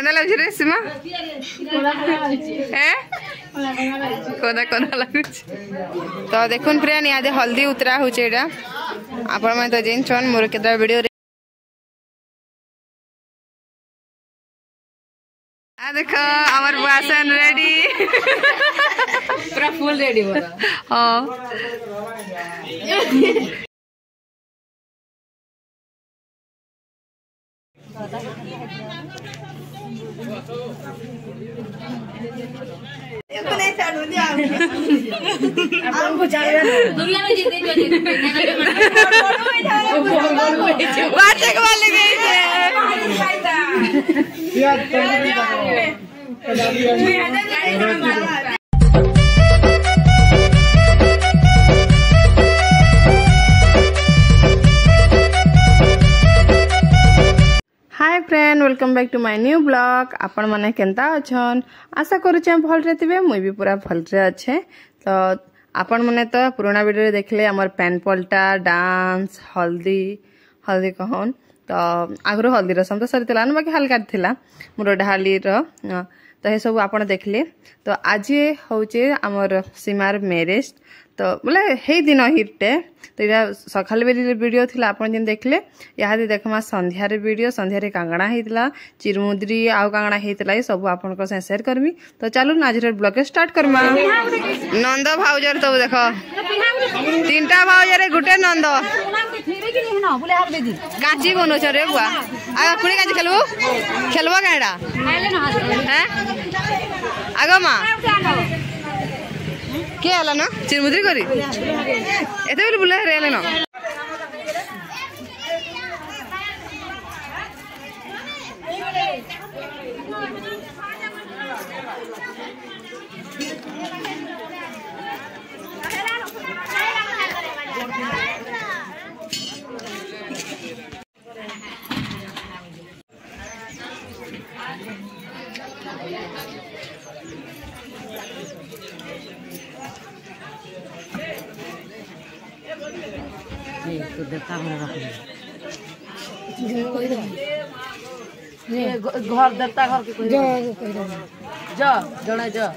केना लागछ रे सीमा हैं कोना कोना लागछ तो देखुन फ्रेंड यहाँ हल्दी उतरा होचे एटा आपण में तो जेन छन मोर केदा वीडियो रे आ देखो हमर बासन रेडी पूरा फुल रेडी बोला हां hi friend welcome back to my new blog आपण माने केनता अछन आशा करूचे भल रे थिबे मुई भी पूरा भल रे अच्छे तो आपण माने तो पुराना वीडियो रे देखले हमर पैन पलटा डांस हल्दी हल्दी कहन तो आगरो हल्दी रसम तो सरितला न बाकी हल्का थिला मोर ढाली रो तो हे सब आपण देखले तो आज होचे हमर सीमार मैरिज तो बोले हे दिन हिटे तो या सकाल बेली वीडियो थिला आपण दिन देखले यहाँ देखमा संध्या रे वीडियो संध्या रे कांगणा हेतला चिरमुद्री आउ कांगणा हेतला ये सब आपण को शेयर करमी तो चलो नाजर ब्लॉग स्टार्ट करमा नंद भाउजर तो देखो तीनटा भाउजर गुटे नंद काची बनो छ रे बुआ आ कुणी काची खेलबो खेलबो काडा हैं आगो मा के आला ना चिरमुद्री करी एते बेले बुला रे आले ना तो देता हूं घर देता घर के कोई जा जणे जा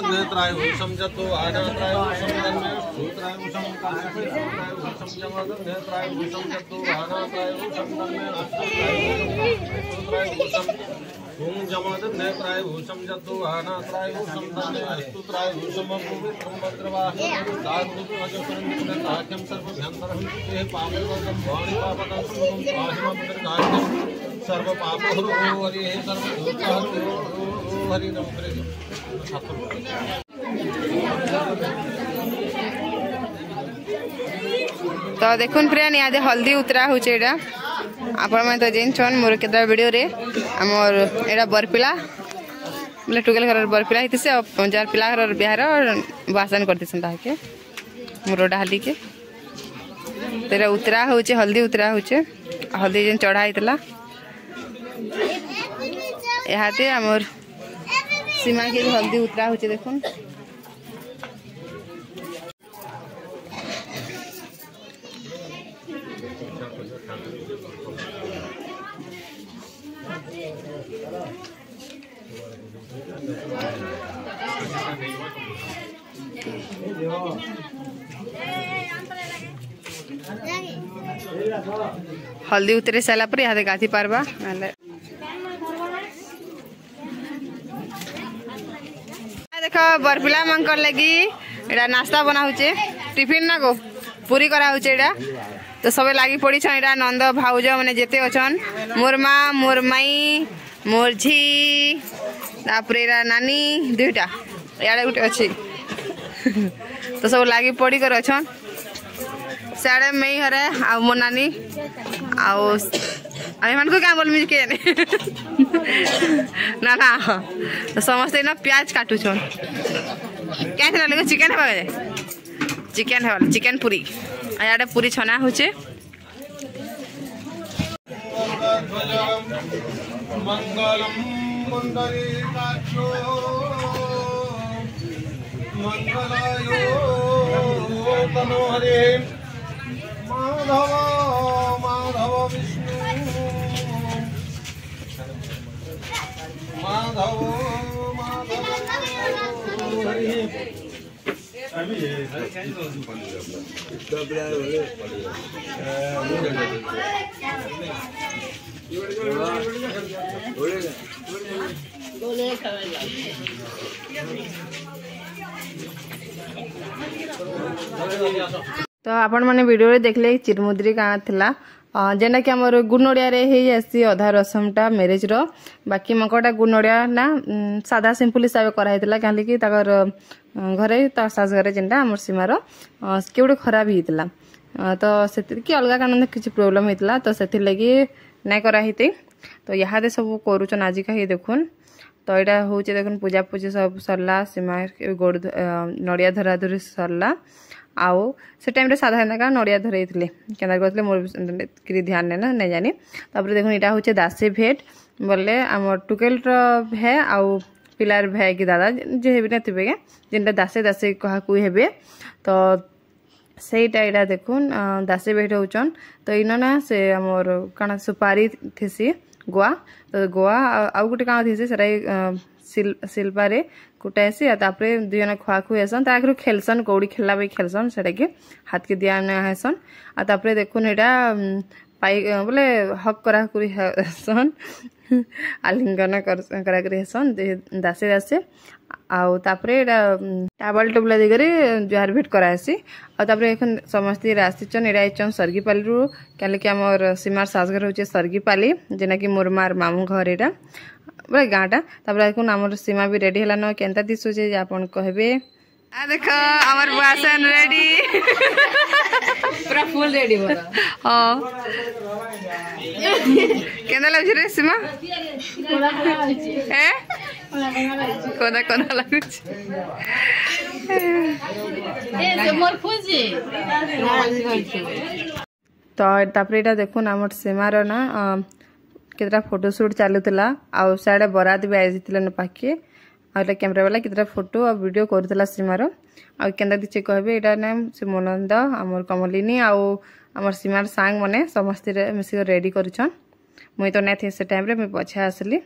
नेत्राय समझतो आधात्राय समझने सूत्राय नेत्राय समझतो आधात्राय समझने ओम जमाद नेत्राय भूषम जतो आनात्राय भूषम तन्ने स्तुत्राय भूषम पवित्रं भद्रवाह दारुदु अजपरं ताख्यं सर्वभ्यन्तरं ते पापवदं वाणि पापकं सर्वं पाहिमं प्रदायं सर्व पापहरो हरि सर्व दुःखहरो हरि नमः करे तो देखुन फ्रेंड यहाँ हल्दी उतरा होचे एटा आपण में तो जेन छन मोर केदा वीडियो रे हमर एटा बरपिला बोले टुगेल घर बरपिला हित से जार पिला घर बिहार वासन करतिसन ताके मोर डाली के तेरा उतरा होचे हल्दी उतरा होचे हल्दी जेन चढ़ा हितला याते हमर सीमा के हल्दी उतरा होचे देखुन हल्दी उतरे सारा पर यहाँ गाधी पार्बा देखो बरपिला मांकर लगी एटा नाश्ता बना होचे टिफिन ना को पूरी करा होचे एटा तो सब लगी पड़ी छन एटा नंद भाउज माने जेते अछन मोर मां मोर माई मोर झी तापरे एटा नानी दुईटा याडे गुटे अछि तो सब लगी पड़ी कर अछन साड़े मई हरे आ मो नानी आओ मन को क्या बोल के ना ना तो समस्ते ना प्याज काटू छन क्या थे लगे चिकन है चिकन है चिकन पूरी याडे पूरी छना होचे मंगलम पुंडरीकाक्षो मंगलायो तनो हरे माधव तो आपण मैंने वीडियो रे देखले चिरमुद्री का थिला जेना कि हमर गुनोड़िया रे हे जासी अधा रसमटा मैरिज रो बाकी मकटा गुनोड़िया ना सादा सिंपल हिसाब करा हेतला काली कि ताकर घरे ता सास घरे जेनटा हमर सीमार केउडे खराब हितला तो सेति कि अलगा कान किछि प्रॉब्लम हितला तो सेति लागि नै करा हिते तो यहाँ दे सब करूचन आज का ही देखुन तो यहाँ हूँ देखुन पूजा पूजी सब सरला सीमा गोड़ नड़िया धरा धरी सरला आउ से टाइम रे साधारण का नड़िया धरई थे केना कहते मोर कि ध्यान ने ना नहीं जानी तापर देखुन यहाँ हूँ दासी भेट बोले आम टुकेल है आउ पिलार भे कि दादा जे भी थे जेनटा दासे दासे क्या हे तो सहीटा यहाँ देखुन दासी भेट होचन तो इन ना से आमर कण सुपारी थी गोआ तो गोआ आउ गोटे कण थी से शिल्पारे कुटासी तापर दुई जन खुआ खुई हेसन आगे खेलसन कौड़ी खेलला भाई खेलसन से हाथ के दिया हेसन तापर देखुन यहाँ पाई बोले हक करा हेसन आलिंगन करा हेसन दासे दासे आउ तापर यहाँ टावल टुबला दिगरे जुहार भेट करासी आखन समस्ते आसीचन एटा आइचन सरगीपाली रू क्या आमर सीमार सासघर हूँ सरगीपाली जेना कि मोर मार मामू घर यहाँ बोले गाँटा देखुन आमर सीमा भी रेडी है केन्ता दिशुचे आप कहबे आ देख आमर बुआसन रेडी पूरा फुल रेडी हाँ केना लागछ रे सीमा ए कोना कोना लागछ ए मोर फुजी तो तापर एटा देखुन आमर सीमार ना केतरा फोटोशूट चलुला आउ साडे बरात भी आइथिले न पाखे आउला कैमरा वाला केतरा फोटो और वीडियो करथला सीमार आ केंदा दिचे कहबे एटा ना से मनंद आमर कमलिनी आउ आमर सीमार सांग मने समस्ते मिसी रेडी करछन मुई तो नै थे से टाइम रे मैं पछे आसली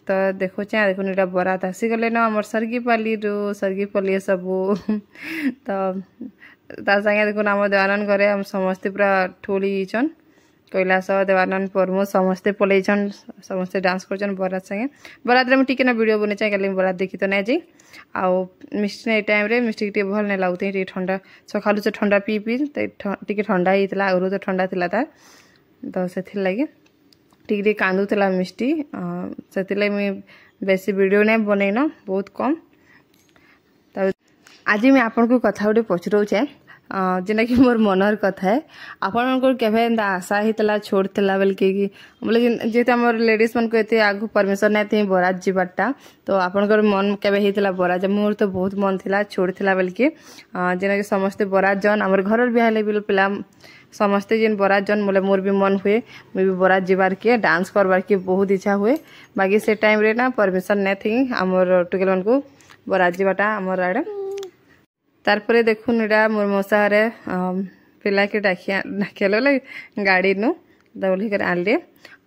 तो देखो देखुन एटा बरात आसी गले ना आमर सरगीपाली रू सरगीपाली सबू तो तार संगे देखुन आमर देवानंद घरे हम समस्ते पूरा ठोली छन कैलाश देवानंद परमो समस्ते पलैछन समस्ते डांस करछन बरात संगे बरात रे टिके ना वीडियो बने चाहे बरात देखी तो नहीं जी आउ मिस्टी ने टाइम रे मिस्टी टे भल नहीं लागुते टे ठंडा सखालु से ठंडा पी पी टिके ठंडा हितला आगु तो ठंडा थिला तार तो सेथिर लागि टिके कांदुतला मिस्टी सेथिर लागि मैं बेसी वीडियो नहीं बनैना बहुत कम तो आज मैं आपन को कथा उठे पचरौचे जेना कि मोर मनर कथा है आपन केवे आशा होता छोड़ला बेल कि बोले जेते हमर लेडीज मन को एते आगु परमिशन नहीं थी बरात जीवाटा तो आपन मन केवे होता बरात मोर तो बहुत मन थिला छोड़ला बेल कि जेना कि समस्ते बरात जन हमर घर बिहाले बिल पिला समस्ते जेन बरात जन बोले मोर भी मन हुए मैं भी बरात जीवार के डांस करवार के बहुत इच्छा हुए बाकी से टाइम रे ना परमिशन नहीं थी हमर टुकेल मन को बरात जीवाटा हमर आड़े तारपरे देखुन एटा मोर मौसारे पिला के डाकिया गाड़ी नु दौली कर आनले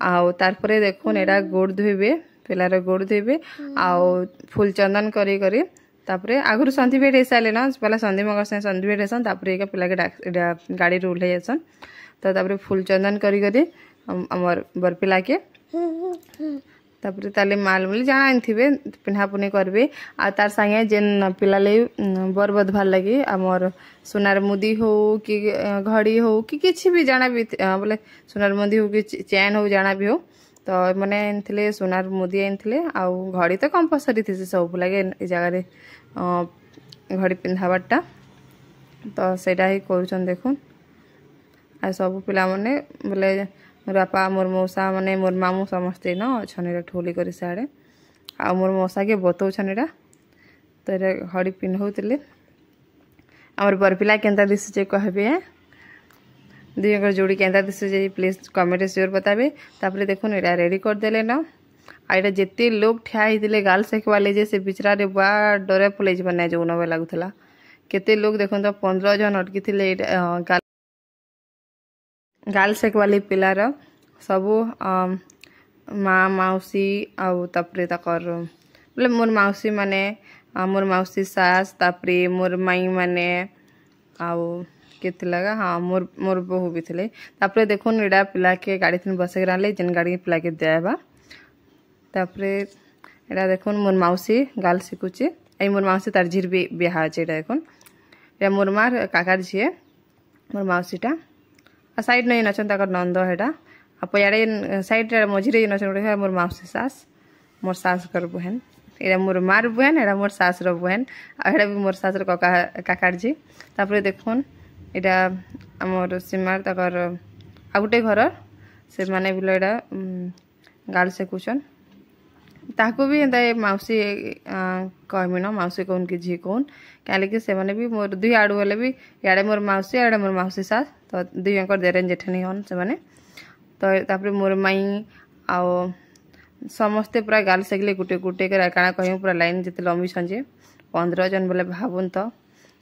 आउ तारपरे देखुन एटा गोड़ धोइबे पिलार गोड़ धोइबे आउ फूल चंदन करी करी तापरे आगुर संधि भेट हो सारे ना पहला संधि मगर से संधि भेट हेसन तापरे एका पिला के गाड़ी रे उल्हे जासन तो तापरे फूल चंदन करी करी हमर बरपिला के तापरे ताले माल बोले जाना आनथिबे पिन्हा पुनी करबे आ तार संगे जेन पिलाले बर बधवार लगी आमर सोनार मुदी हो कि घड़ी हो कि किछि भी जाना भी बोले सोनार मुदी हो कि चैन हो जाना भी हो तो मैंने आनथिले सोनार मुदी आनथिले आ घड़ी तो कंपलसरी थी सब लगे ए जगह घड़ी पिंधाबाटा तो सेटा ही करूछन देखुन आ सब पिला माने बोले मोर बापा मोर मौसा माने मोर मामू समस्ते न अच्छा ठोली कर सियाड़े आ मोर मौसा के बतौछन एटा तो घड़ी पिन्हौले आमर बरपिला केन्ता दिशुचे कहबे दुई जोड़ी केन्ता दिशुचे प्लीज कमेंट श्योर बताबे तापरे देखुन एटा रेडी कर देले न आ एटा जेते लोग ठिया हितिले गाल सेकवाले जे से बिचरा रे बा डरे पलै बना जो नवे लागुथला केते लोग देखुन तो 15 जन अटकी थिले गाल सेकवाली पिलार सबू माँ मौसी आउ तापरे तकर बोले मोर मौसी माने मोर मौसी सास तापरे मोर माई माने आउ केते लगा हाँ मोर मोर बहु भी थे तापरे देखुन एडा पिला के गाड़ी थी बसे राले जेन गाड़ी पिला के देबा तापरे एडा देखुन मोर मौसी गाल शिखुची आई मोर मौसी तार झीर भी बिहा अछि एडा देखुन एडा मोर मार काकार झिए मोर मौसीटा आ साइड नहीं नचन ताकर नंद हेडा आ पयाड़े साइड रे मझिरे नचन रे मोर मौसी सास मोर सास कर बहन एडा मोर मार बहन एडा मोर सास रो बहन आ एडा भी मोर सास रो काकार जी तापरे देखुन एडा हमर सीमार तकर आ गुटे घर से माने बिलो एडा गाल से कुछन ताको भी एंदा मौसी कहमी न मौसी कौन की झी कौन काले कि से माने भी मोर दुई आडू वाले भी याडे मोर मौसी याडे मोर मौसी सास तो दुई अंकर देरेन जेठनी हन से माने तो तापरे मोर माई आओ समस्ते पूरा गाल सेगले गुटे गुटे के काଣା कहूँ पूरा लाइन जिते लंबी छे 15 जन बोले भावुन तो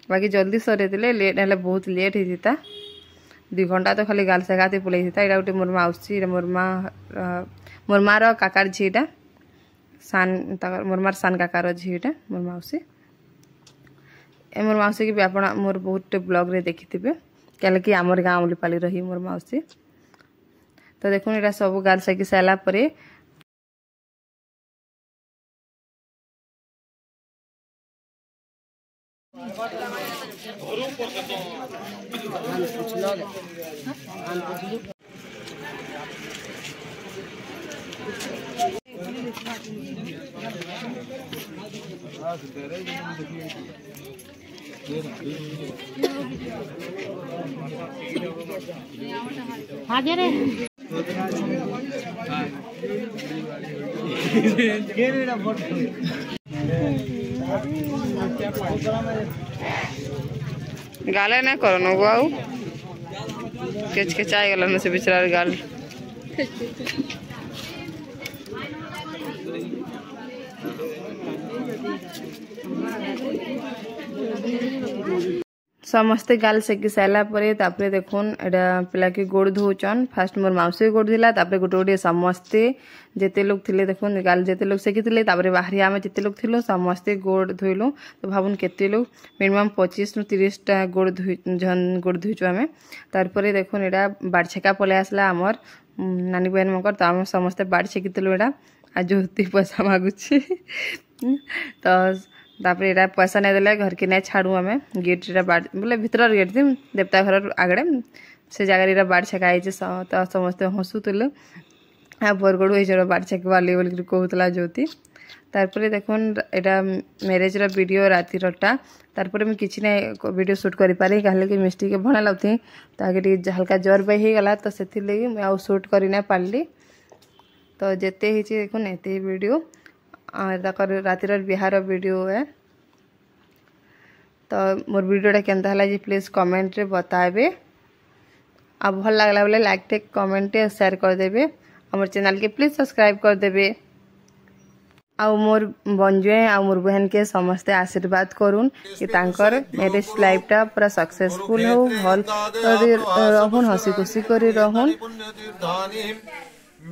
बाकी जल्दी सरे दिले लेट हेले बहुत लेट होता 2 घंटा तो खाली गाल सेगाते पलई था एटा गोटे मोर मौसी मोर मार काकार झीटा सान मोर मार सान काकार झीटा मोर मौसी मोर मौसी की भी आप मोर बहुत ब्लॉग रे देखिथिबे क्या आमर गाँव उलीपाली रही मोर मौसी तो देखुन एटा सब गाल सेकी साला परे आगे रे गाले ना करो नो बाऊ केच के चाय गलन से बेचारा गाल समस्ते गाल सेकी सारा परे तापरे देखुन एडा पिला के गोड़ धोचन फास्ट मोर मौसी गोड़ दिला तापरे गोटे गोटे समस्ते जेते लोग थिले देखुन गाल जेते लोग सेकी थिले तापरे बाहरी आमे जेते लोग थिलो समस्ते गोड़ धोइलु तो भाबुन केते लोग मिनिमम 25 नु 30 टा गोड़ गोड़ धोइचु आमे तारपरे देखुन एडा बाड़ छेका पले आसला हमर नानी बहन मकर तो हम समस्ते बाड़ छेकितलु एडा आ जोती पैसा मागुची तो तापर एटा पैसा नहीं देले घर के नहीं छाड़ू आमे गेट रे बाड़ बोले भीतर गेट थी देवता घर आगड़े से जगह रे बाड़ छेका तो समस्ते हसुतले आ बरगड़ हो बाड़ छेक वाली बोल कहूला ज्योति तारपरे देखुन एटा मैरेज रा वीडियो राति रटा तारपरे मैं किछि नहीं वीडियो शूट करि पारे कहले कि मिस्टी के भणा लाउथी ताके टी हल्का ज्वर बे ही गला तो सेथि लगी मैं आउ शूट करि ना पारली तो जेते हिची देखुन एते वीडियो रातिर बिहार वीडियो है तो मोर वीडियोटा केनता हला जी प्लीज कमेंट रे बताबे आ भल लागला बोले लाइक टेक कमेंट शेयर कर देबे हमर चैनल के प्लीज सब्सक्राइब कर देबे आ मोर बंजुए आ मोर बहन के समस्ते आशीर्वाद करूँ कि तांकर मैरिज लाइफ टा पूरा सक्सेसफुल हो भल रहून हसी खुशी करी रहून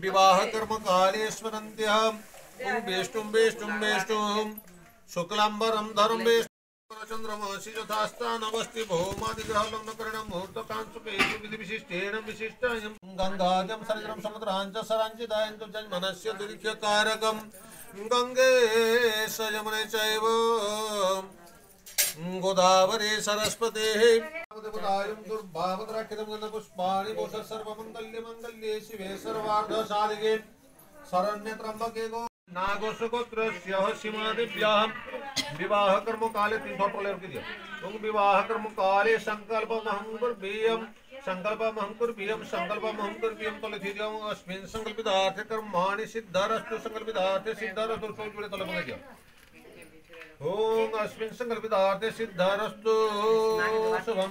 विवाह कर्म काले स्मरन्त्यः बेष्टुम बेष्टुम बेष्टुम शुक्लांबरम धर्म चंद्रमसि यथास्थानमस्ति भौमादिग्रह लग्नकरणं मुहूर्तकांशुके विधि विशिष्टेन विशिष्टायं गंगाजं सरिद्रं समुद्रांच सरांचिदायं जन्मनस्य दुरिख्यकारकं गंगे स यमुने चैव गोदावरी सरस्वती देवतायं दुर्भावद्राक्षितं गन्धपुष्पाणि भूषः सर्वमङ्गल्ये मङ्गल्ये शिवे सर्वार्धसाधिके शरण्यत्र्यम्बके नागोसुगोत्रस्य सीमादिभ्यां विवाह कर्म काले 3 थोट पले रुक दिया तुम विवाह कर्म काले संकल्पमहं कुर्वीयं तले थी दिया अस्मिन् संकल्पितार्थे कर्माणि सिद्धरस्तु संकल्पितार्थे सिद्धरस्तु सोच बड़े तले बने दिया ओम अस्मिन् संकल्पितार्थे सिद्धरस्तु शुभम